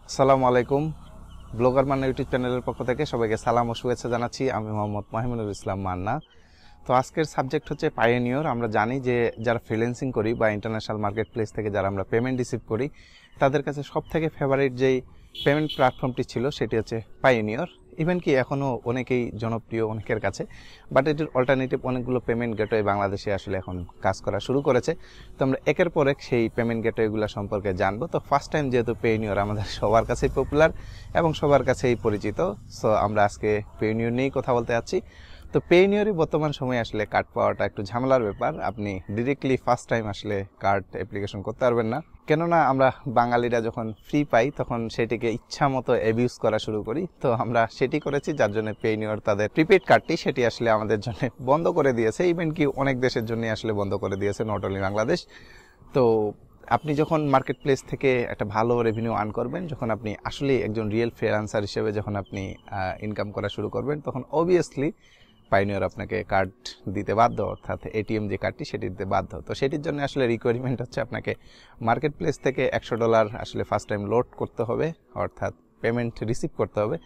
আসসালামু আলাইকুম। Blogger Manna YouTube চ্যানেলের পক্ষ থেকে সবাইকে সালাম ও শুভেচ্ছা জানাচ্ছি। আমি মোহাম্মদ মাহিমুনুল ইসলাম মান্না। তো আজকের সাবজেক্ট হচ্ছে পায়োনিয়র। আমরা জানি যে যারা ফ্রিল্যান্সিং করি বা ইন্টারন্যাশনাল মার্কেট প্লেস থেকে যারা আমরা পেমেন্ট রিসিভ করি, তাদের কাছে সবথেকে ফেভারিট যেই পেমেন্ট প্ল্যাটফর্মটি ছিল সেটি হচ্ছে পায়োনিয়র। ইভেন কি এখনও অনেকেই জনপ্রিয় অনেকের কাছে, বাট এটির অল্টারনেটিভ অনেকগুলো পেমেন্ট গেটওয়ে বাংলাদেশে আসলে এখন কাজ করা শুরু করেছে। তো আমরা একের পর এক সেই পেমেন্ট গেটওয়েগুলো সম্পর্কে জানবো। তো ফার্স্ট টাইম যেহেতু পায়োনিয়র আমাদের সবার কাছেই পপুলার এবং সবার কাছেই পরিচিত, সো আমরা আজকে পায়োনিয়র নিয়েই কথা বলতে যাচ্ছি। তো পায়োনিয়রই বর্তমান সময়ে আসলে কার্ড পাওয়াটা একটু ঝামেলার ব্যাপার। আপনি ডিরেক্টলি ফার্স্ট টাইম আসলে কার্ড অ্যাপ্লিকেশন করতে পারবেন না, কেননা আমরা বাঙালিরা যখন ফ্রি পাই তখন সেটিকে ইচ্ছা মতো অ্যাবিউজ করা শুরু করি। তো আমরা সেটি করেছি, যার জন্য পায়োনিয়র তাদের প্রিপেড কার্ডটি সেটি আসলে আমাদের জন্য বন্ধ করে দিয়েছে। ইভেন কি অনেক দেশের জন্য আসলে বন্ধ করে দিয়েছে, নট অনলি বাংলাদেশ। তো আপনি যখন মার্কেট প্লেস থেকে একটা ভালো রেভিনিউ আর্ন করবেন, যখন আপনি আসলে একজন রিয়েল ফ্রিল্যান্সার হিসেবে যখন আপনি ইনকাম করা শুরু করবেন, তখন অবভিয়াসলি পায়োনিয়র আপনাকে কার্ড দিতে বাধ্য, অর্থাৎ এটিএম যে কার্ডটি সেটি দিতে বাধ্য। তো সেটির জন্য আসলে রিকোয়ারমেন্ট হচ্ছে আপনাকে মার্কেট প্লেস থেকে $100 আসলে ফার্স্ট টাইম লোড করতে হবে, অর্থাৎ পেমেন্ট রিসিভ করতে হবে,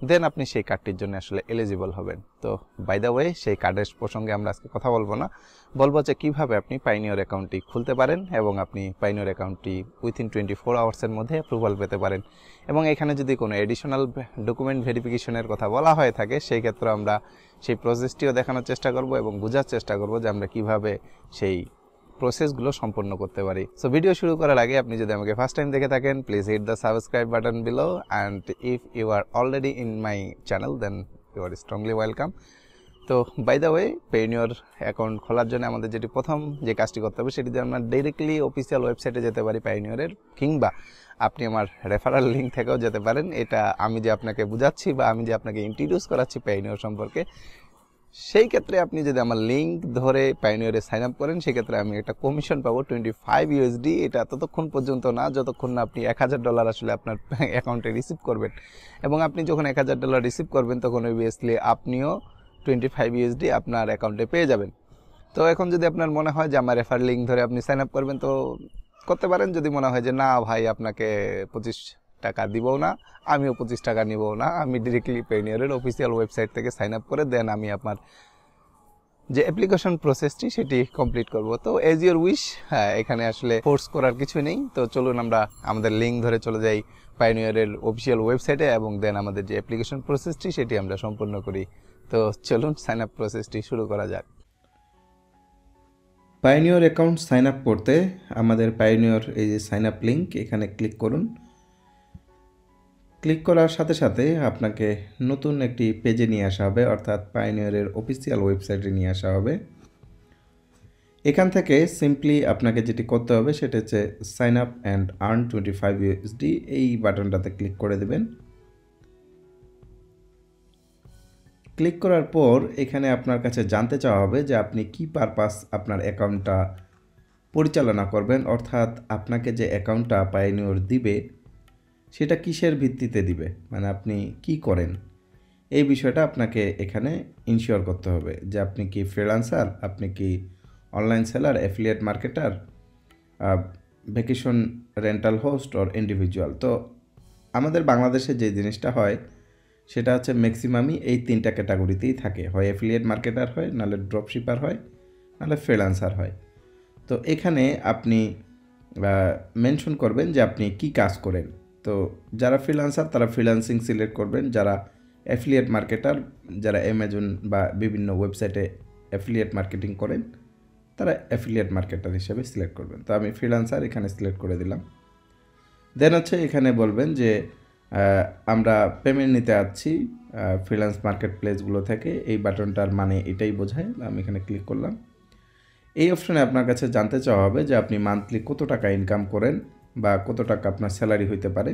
দেন আপনি সেই কার্ডটির জন্য আসলে এলিজিবল হবেন। তো বাই দ্য ওয়ে, সেই কার্ডের প্রসঙ্গে আমরা আজকে কথা বলবো না, বলবো যে কীভাবে আপনি পায়োনিয়র অ্যাকাউন্টটি খুলতে পারেন এবং আপনি পায়োনিয়র অ্যাকাউন্টটি উইথিন 24 আওয়ার্সের মধ্যে অ্যাপ্রুভাল পেতে পারেন। এবং এখানে যদি কোনো এডিশনাল ডকুমেন্ট ভেরিফিকেশনের কথা বলা হয়ে থাকে, সেই ক্ষেত্রে আমরা সেই প্রসেসটিও দেখানোর চেষ্টা করব এবং বোঝার চেষ্টা করব যে আমরা কিভাবে সেই প্রসেসগুলো সম্পন্ন করতে পারি। সো ভিডিও শুরু করার আগে আপনি যদি আমাকে ফার্স্ট টাইম দেখে থাকেন, please hit the subscribe button below, and if you are already in my channel then you are strongly welcome. তো by the way, pioneer account খোলার জন্য আমাদের যেটি প্রথম যে কাজটি করতে হবে সেটি আমরা ডাইরেক্টলি অফিসিয়াল ওয়েবসাইটে যেতে পারি পায়োনিয়রের, কিংবা আপনি আমার রেফারাল লিঙ্ক থেকেও যেতে পারেন। এটা আমি যে আপনাকে বুঝাচ্ছি বা আমি যে আপনাকে ইন্ট্রোডিউস করাচ্ছি পায়োনিয়র সম্পর্কে, সেই ক্ষেত্রে আপনি যদি আমার লিঙ্ক ধরে পায়োনিয়রে সাইন আপ করেন, সেক্ষেত্রে আমি একটা কমিশন পাবো $25। এটা ততক্ষণ পর্যন্ত না যতক্ষণ না আপনি $1000 আসলে আপনার অ্যাকাউন্টে রিসিভ করবেন। এবং আপনি যখন $1000 রিসিভ করবেন, তখন অবভিয়াসলি আপনিও $25 আপনার অ্যাকাউন্টে পেয়ে যাবেন। তো এখন যদি আপনার মনে হয় যে আমার রেফার লিঙ্ক ধরে আপনি সাইন আপ করবেন, তো করতে পারেন। যদি মনে হয় যে না ভাই, আপনাকে 25 টাকা দিবও না, আমিও 25 টাকা নিবও না, আমি ডিরেক্টলি পায়োনিয়রের অফিসিয়াল ওয়েবসাইট থেকে সাইন আপ করে দেন আমি আপনার যে অ্যাপ্লিকেশন প্রসেসটি সেটি কমপ্লিট করব। তো এজ ইউর উইশ, হ্যাঁ, এখানে আসলে ফোর্স করার কিছু নেই। তো চলুন আমরা আমাদের লিঙ্ক ধরে চলে যাই পায়োনিয়রের অফিসিয়াল ওয়েবসাইটে এবং দেন আমাদের যে অ্যাপ্লিকেশন প্রসেসটি সেটি আমরা সম্পূর্ণ করি। তো চলুন সাইন আপ প্রসেসটি শুরু করা যাক। পায়োনিয়র অ্যাকাউন্ট সাইন আপ করতে আমাদের পায়োনিয়র এই যে সাইন আপ লিঙ্ক, এখানে ক্লিক করুন। ক্লিক করার সাথে সাথে আপনাকে নতুন একটি পেজে নিয়ে আসা হবে, অর্থাৎ পায়োনিয়রের অফিসিয়াল ওয়েবসাইটে নিয়ে আসা হবে। এখান থেকে সিম্পলি আপনাকে যেটি করতে হবে সেটা হচ্ছে সাইন আপ অ্যান্ড আর্ন $25, এই বাটনটাতে ক্লিক করে দেবেন। ক্লিক করার পর এখানে আপনার কাছে জানতে চাওয়া হবে যে আপনি কি পারপাস আপনার অ্যাকাউন্টটা পরিচালনা করবেন, অর্থাৎ আপনাকে যে অ্যাকাউন্টটা পায়োনিয়র দিবে সেটা কিসের ভিত্তিতে দিবে, মানে আপনি কি করেন, এই বিষয়টা আপনাকে এখানে ইনশিওর করতে হবে যে আপনি কি ফ্রিল্যান্সার, আপনি কি online seller, affiliate marketer, vacation rental host or individual. তো আমাদের বাংলাদেশে যে জিনিসটা হয় সেটা হচ্ছে ম্যাক্সিমামই এই 3টা ক্যাটাগরিতেই থাকে, হয় অ্যাফিলিয়েট মার্কেটার হয়, নাহলে ড্রপশিপার হয়, নাহলে ফ্রিল্যান্সার হয়। তো এখানে আপনি মেনশন করবেন যে আপনি কি কাজ করেন। তো যারা ফ্রিল্যান্সার তারা ফ্রিল্যান্সিং সিলেক্ট করবেন, যারা অ্যাফিলিয়েট মার্কেটার, যারা অ্যামাজন বা বিভিন্ন ওয়েবসাইটে অ্যাফিলিয়েট মার্কেটিং করেন, তারা অ্যাফিলিয়েট মার্কেটার হিসেবে সিলেক্ট করবেন। তো আমি ফ্রিল্যান্সার এখানে সিলেক্ট করে দিলাম। দেন হচ্ছে এখানে বলবেন যে আমরা পেমেন্ট নিতে আসছি ফ্রিল্যান্স মার্কেট প্লেসগুলো থেকে, এই বাটনটার মানে এটাই বোঝায়। আমি এখানে ক্লিক করলাম। এই অপশনে আপনার কাছে জানতে চাওয়া হবে যে আপনি মান্থলি কত টাকা ইনকাম করেন বা কত টাকা আপনার স্যালারি হইতে পারে।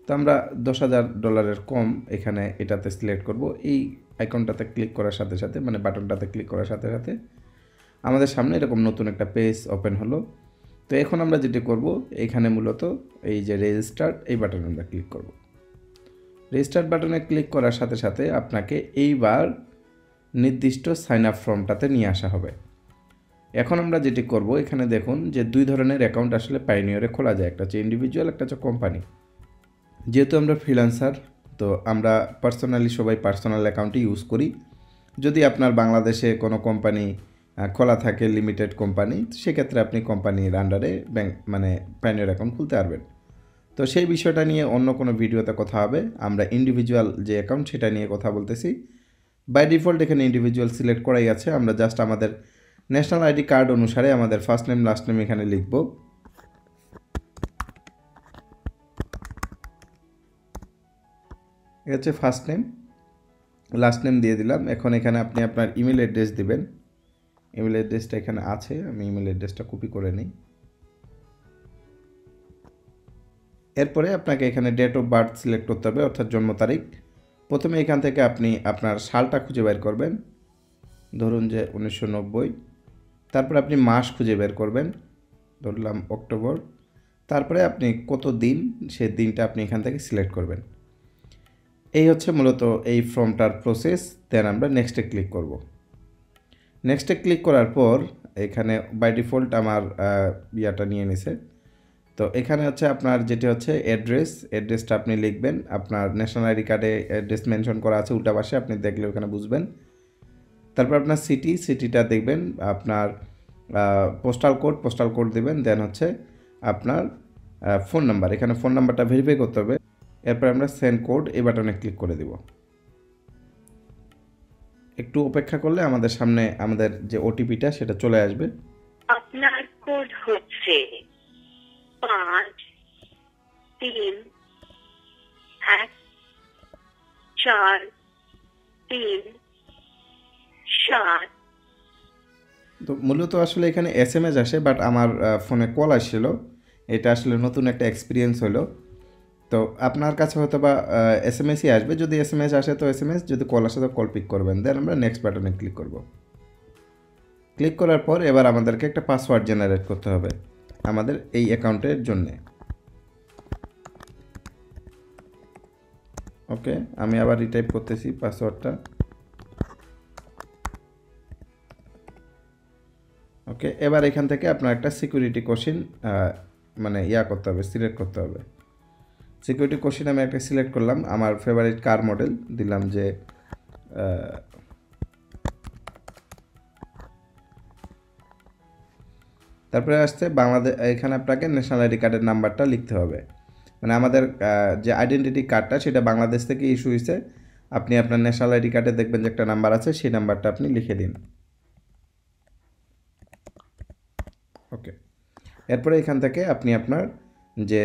তো আমরা $10,000 কম এখানে এটাতে সিলেক্ট করব। এই আইকনটাতে ক্লিক করার সাথে সাথে, মানে বাটনটাতে ক্লিক করার সাথে সাথে আমাদের সামনে এরকম নতুন একটা পেজ ওপেন হলো। তো এখন আমরা যেটি করব, এখানে মূলত এই যে রেজিস্টার্ড, এই বাটনে আমরা ক্লিক করব। রেজিস্টার্ড বাটনে ক্লিক করার সাথে সাথে আপনাকে এইবার নির্দিষ্ট সাইন আপ ফর্মটাতে নিয়ে আসা হবে। এখন আমরা যেটি করব, এখানে দেখুন যে 2 ধরনের অ্যাকাউন্ট আসলে পায়োনিয়রে খোলা যায়, একটা হচ্ছে ইন্ডিভিজুয়াল, একটা হচ্ছে কোম্পানি। যেহেতু আমরা ফ্রিল্যান্সার, তো আমরা পার্সোনালি সবাই পার্সোনাল অ্যাকাউন্টই ইউজ করি। যদি আপনার বাংলাদেশে কোনো কোম্পানি খোলা থাকে, লিমিটেড কোম্পানি, সেক্ষেত্রে আপনি কোম্পানির আন্ডারে ব্যাংক মানে পায়োনিয়ার অ্যাকাউন্ট খুলতে পারবেন। তো সেই বিষয়টা নিয়ে অন্য কোনো ভিডিওতে কথা হবে। আমরা ইন্ডিভিজুয়াল যে অ্যাকাউন্ট সেটা নিয়ে কথা বলতেছি। বাই ডিফল্ট এখানে ইন্ডিভিজুয়াল সিলেক্ট করাই আছে। আমরা জাস্ট আমাদের ন্যাশনাল আইডি কার্ড অনুসারে আমাদের ফার্স্ট নেম লাস্ট নেম এখানে লিখব। এটা হচ্ছে ফার্স্ট নেম, লাস্ট নেম দিয়ে দিলাম। এখন এখানে আপনি আপনার ইমেল অ্যাড্রেস দিবেন। ইমেল অ্যাড্রেসটা এখানে আছে, আমি ইমেল অ্যাড্রেসটা কপি করে নিই। এরপরে আপনাকে এখানে ডেট অফ বার্থ সিলেক্ট করতে হবে, অর্থাৎ জন্ম তারিখ। প্রথমে এখান থেকে আপনি আপনার সালটা খুঁজে বের করবেন, ধরুন যে 1990। তারপরে আপনি মাস খুঁজে বের করবেন, ধরলাম অক্টোবর। তারপরে আপনি কত দিন, সেই দিনটা আপনি এখান থেকে সিলেক্ট করবেন। এই হচ্ছে মূলত এই ফর্মটার প্রসেস। দেন আমরা নেক্সটে ক্লিক করব। নেক্সটে ক্লিক করার পর এখানে বাই ডিফল্ট আমার ইয়াটা নিয়ে নিছে। তো এখানে হচ্ছে আপনার যেটি হচ্ছে অ্যাড্রেসটা আপনি লিখবেন। আপনার ন্যাশনাল আইডি কার্ডে অ্যাড্রেস মেনশন করা আছে উল্টা পাশে, আপনি দেখলে ওখানে বুঝবেন। তারপর আপনার সিটিটা দেখবেন, আপনার পোস্টাল কোড দেবেন। দেন হচ্ছে আপনার ফোন নাম্বার, এখানে ফোন নাম্বারটা ভেরিফাই করতে হবে। এরপর আমরা সেন্ড কোড এই বাটনে ক্লিক করে দেব। একটু অপেক্ষা করলে আমাদের সামনে আমাদের যে ওটিপিটা সেটা চলে আসবে। আপনার কোড হচ্ছে 5-3-1-4-3-7। তো মূলত আসলে এখানে SMS আসে, বাট আমার ফোনে কল আসছিল। এটা আসলে নতুন একটা এক্সপিরিয়েন্স হলো। তো আপনার কাছে হয়তো বা SMS-ই আসবে। যদি SMS আসে তো SMS, যদি কল আসে তো কল পিক করবেন। দেন আমরা নেক্সট বাটনে ক্লিক করব। ক্লিক করার পর এবার আমাদেরকে একটা পাসওয়ার্ড জেনারেট করতে হবে আমাদের এই অ্যাকাউন্টের জন্যে। ওকে, আমি আবার রিটাইপ করতেছি পাসওয়ার্ডটা। ওকে, এবার এখান থেকে আপনার একটা সিকিউরিটি কোশ্চেন মানে করতে হবে, সিলেক্ট করতে হবে। সিকিউরিটি কোশ্চেন আমি একটা সিলেক্ট করলাম, আমার ফেভারিট কার মডেল দিলাম যে তারপরে আসছে বাংলাদেশ। এখানে আপনাকে ন্যাশনাল আইডি কার্ডের নাম্বারটা লিখতে হবে। মানে আমাদের যে আইডেন্টিটি কার্ডটা সেটা বাংলাদেশ থেকে ইস্যু হয়েছে। আপনি আপনার ন্যাশনাল আইডি কার্ডে দেখবেন যে একটা নাম্বার আছে, সেই নাম্বারটা আপনি লিখে দিন। ওকে, এরপরে এখান থেকে আপনি আপনার যে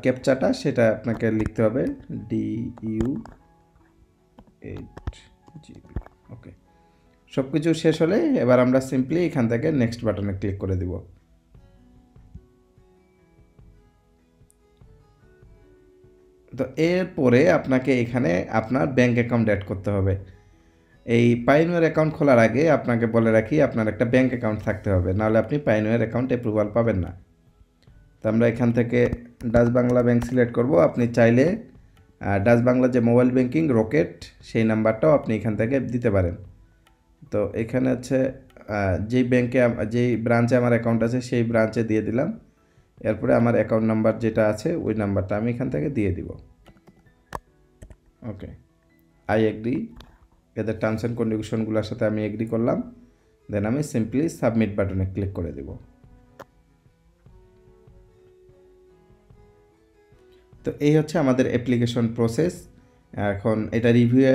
ক্যাপচাটা সেটা আপনাকে লিখতে হবে, DU8GB। ওকে, সব কিছু শেষ হলে এবার আমরা সিম্পলি এখান থেকে নেক্সট বাটনে ক্লিক করে দিব। তো এরপরে আপনাকে এখানে আপনার ব্যাঙ্ক অ্যাকাউন্ট অ্যাড করতে হবে। এই পায়োনিয়ার অ্যাকাউন্ট খোলার আগে আপনাকে বলে রাখি, আপনার একটা ব্যাঙ্ক অ্যাকাউন্ট থাকতে হবে, নাহলে আপনি পায়োনিয়ার অ্যাকাউন্ট অ্যাপ্রুভাল পাবেন না। তো আমরা এখান থেকে ডাচ বাংলা ব্যাংক সিলেক্ট করব। আপনি চাইলে ডাচ বাংলা যে মোবাইল ব্যাংকিং রকেট, সেই নাম্বারটাও আপনি এখান থেকে দিতে পারেন। তো এখানে হচ্ছে যেই ব্যাংকে যেই ব্রাঞ্চে আমার অ্যাকাউন্ট আছে সেই ব্রাঞ্চে দিয়ে দিলাম। এরপরে আমার অ্যাকাউন্ট নাম্বার যেটা আছে ওই নাম্বারটা আমি এখান থেকে দিয়ে দিব। ওকে, আই এগ্রি। এদের টার্মস অ্যান্ড কন্ডিশনগুলোর সাথে আমি এগ্রি করলাম। দেন আমি সিম্পলি সাবমিট বাটনে ক্লিক করে দেব। তো এই হচ্ছে আমাদের অ্যাপ্লিকেশন প্রসেস। এখন এটা রিভিউয়ে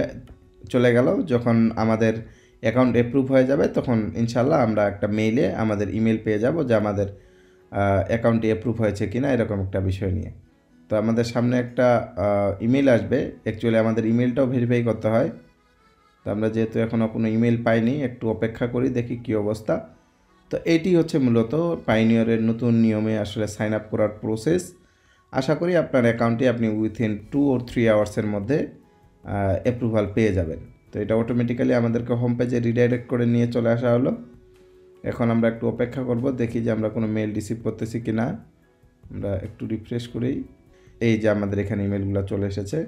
চলে গেল। যখন আমাদের অ্যাকাউন্ট অ্যাপ্রুভ হয়ে যাবে তখন ইনশাল্লাহ আমরা একটা মেইলে আমাদের ইমেল পেয়ে যাব যে আমাদের অ্যাকাউন্টটি অ্যাপ্রুভ হয়েছে কিনা, এরকম একটা বিষয় নিয়ে। তো আমাদের সামনে একটা ইমেল আসবে। অ্যাকচুয়ালি আমাদের ইমেলটাও ভেরিফাই করতে হয়। তো আমরা যেহেতু এখনও কোনো ইমেল পাইনি, একটু অপেক্ষা করি, দেখি কী অবস্থা। তো এইটি হচ্ছে মূলত পায়োনিয়ারের নতুন নিয়মে আসলে সাইন আপ করার প্রসেস। আশা করি আপনার অ্যাকাউন্টে আপনি উইথিন 2 or 3 আওয়ার্সের মধ্যে অ্যাপ্রুভাল পেয়ে যাবেন। তো এটা অটোমেটিক্যালি আমাদেরকে হোম পেজে রিডাইরেক্ট করে নিয়ে চলে আসা হলো। এখন আমরা একটু অপেক্ষা করব, দেখি যে আমরা কোনো মেল রিসিভ করতেছি কি না। আমরা একটু রিফ্রেশ করি। এই যে আমাদের এখানে ইমেলগুলো চলে এসেছে।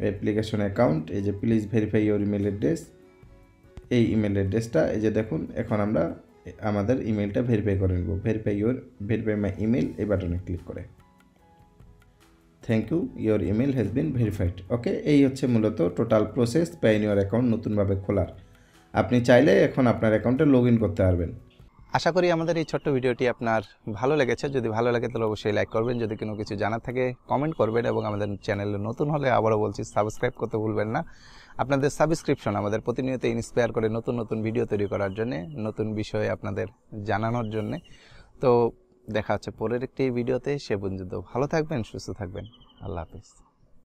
অ্যাপ্লিকেশন অ্যাকাউন্ট, এই যে please verify your email address, এই ইমেল অ্যাড্রেসটা এই যে দেখুন। এখন আমরা আমাদের ইমেলটা ভেরিফাই করে নেব। ভেরিফাই মাই ইমেল এই বাটনে ক্লিক করে। Thank you, your email has been verified. Okay, এই হচ্ছে মূলত টোটাল প্রসেস পায়োনিয়ার অ্যাকাউন্ট নতুনভাবে খোলার। আপনি চাইলে এখন আপনার অ্যাকাউন্টে লগ ইন করতে পারবেন। আশা করি আমাদের এই ছোট্ট ভিডিওটি আপনার ভালো লেগেছে। যদি ভালো লাগে তাহলে অবশ্যই লাইক করবেন, যদি কোনো কিছু জানার থাকে কমেন্ট করবেন, এবং আমাদের চ্যানেলে নতুন হলে আবারও বলছি সাবস্ক্রাইব করতে ভুলবেন না। আপনাদের সাবস্ক্রিপশন আমাদের প্রতিনিয়ত ইন্সপায়ার করে নতুন নতুন ভিডিও তৈরি করার জন্য, নতুন বিষয়ে আপনাদের জানানোর জন্য। তো দেখা হচ্ছে পরের একটি ভিডিওতে। সে পর্যন্ত ভালো থাকবেন, সুস্থ থাকবেন। আল্লাহ হাফিজ।